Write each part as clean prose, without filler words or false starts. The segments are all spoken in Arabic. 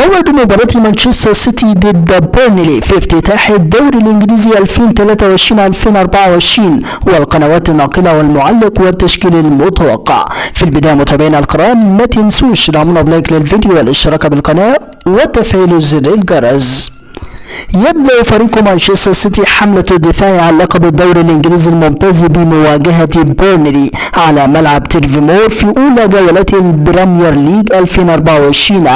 موعد مباراة مانشستر سيتي ضد بيرنلي في افتتاح الدوري الانجليزي 2023-2024 والقنوات الناقلة والمعلق والتشكيل المتوقع. في البداية متابعينا الكرام، ما تنسوش دعمونا بلايك للفيديو والاشتراك بالقناة وتفعيل زر الجرس. يبدأ فريق مانشستر سيتي حملة الدفاع عن لقب الدوري الانجليزي الممتاز بمواجهة بيرنلي على ملعب تيرفيمور في اولى جولات البريمير ليج 2024.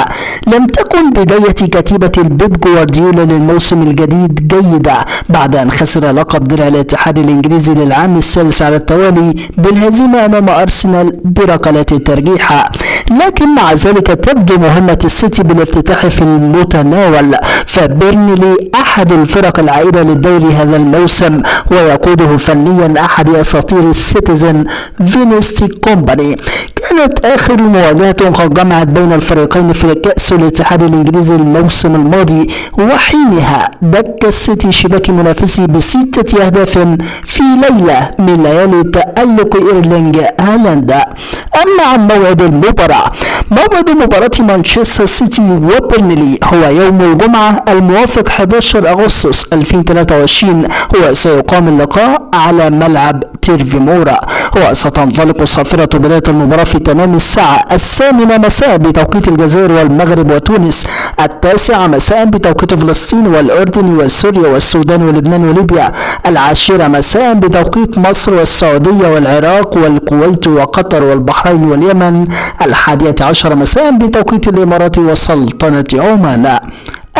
لم تكن بداية كتيبة البيب جوارديولا للموسم الجديد جيدة بعد ان خسر لقب درع الاتحاد الانجليزي للعام السادس على التوالي بالهزيمة امام ارسنال بركلات الترجيح، لكن مع ذلك تبدو مهمة السيتي بالافتتاح في المتناول، فبيرنلي احد الفرق العائدة للدوري هذا الموسم ويقوده فنيا احد اساطير السيتيزن فينستي كومباني. كانت اخر مواجهة قد جمعت بين الفريقين في كأس الاتحاد الانجليزي الموسم الماضي، وحينها دك السيتي شباك منافسه ب6 اهداف في ليلة من ليالي تألق ايرلينج هالاند. اما عن موعد المباراة، موعد مباراة مانشستر سيتي وبيرنلي هو يوم الجمعة الموافق 11 أغسطس 2023، وسيقام اللقاء على ملعب تيرفيمورا، وستنطلق صافرة بداية المباراة في تمام الساعة 8 مساء بتوقيت الجزائر والمغرب وتونس، 9 مساء بتوقيت فلسطين والأردن وسوريا والسودان ولبنان وليبيا، 10 مساء بتوقيت مصر والسعودية والعراق والكويت وقطر والبحرين واليمن، 11 مساء بتوقيت الإمارات وسلطنة عمان.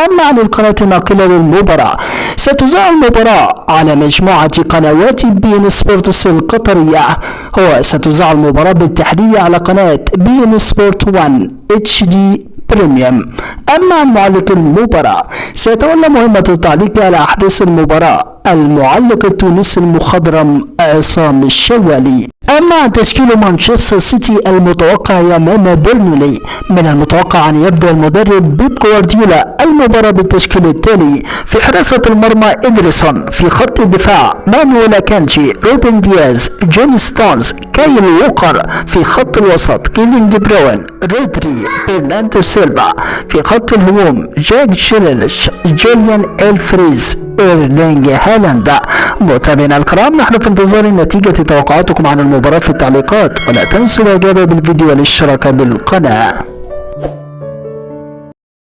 أما عن القناة الناقلة للمباراة، ستذاع المباراة على مجموعة قنوات بي إن سبورتس القطرية، وستذاع المباراة بالتحديد على قناة بي إن سبورت 1 اتش دي بريميوم. أما عن معلق المباراة، سيتولى مهمة التعليق على أحداث المباراة المعلق التونسي المخضرم عصام الشوالي. أما عن تشكيل مانشستر سيتي المتوقع أمام بيرنلي، من المتوقع أن يبدأ المدرب بيب جوارديولا المباراة بالتشكيل التالي: في حراسة المرمى إدريسون، في خط الدفاع مانويل أكانجي، روبن دياز، جون ستونز، كايل ووكر، في خط الوسط كيفن دي بروين، رودري، برناردو سيلفا، في خط الهجوم جاك جريليش، جوليان الفريز، ايرلينج هالاند. متابعينا الكرام، نحن في انتظار نتيجة توقعاتكم عن المباراة في التعليقات، ولا تنسوا الاعجاب بالفيديو والاشتراك بالقناة.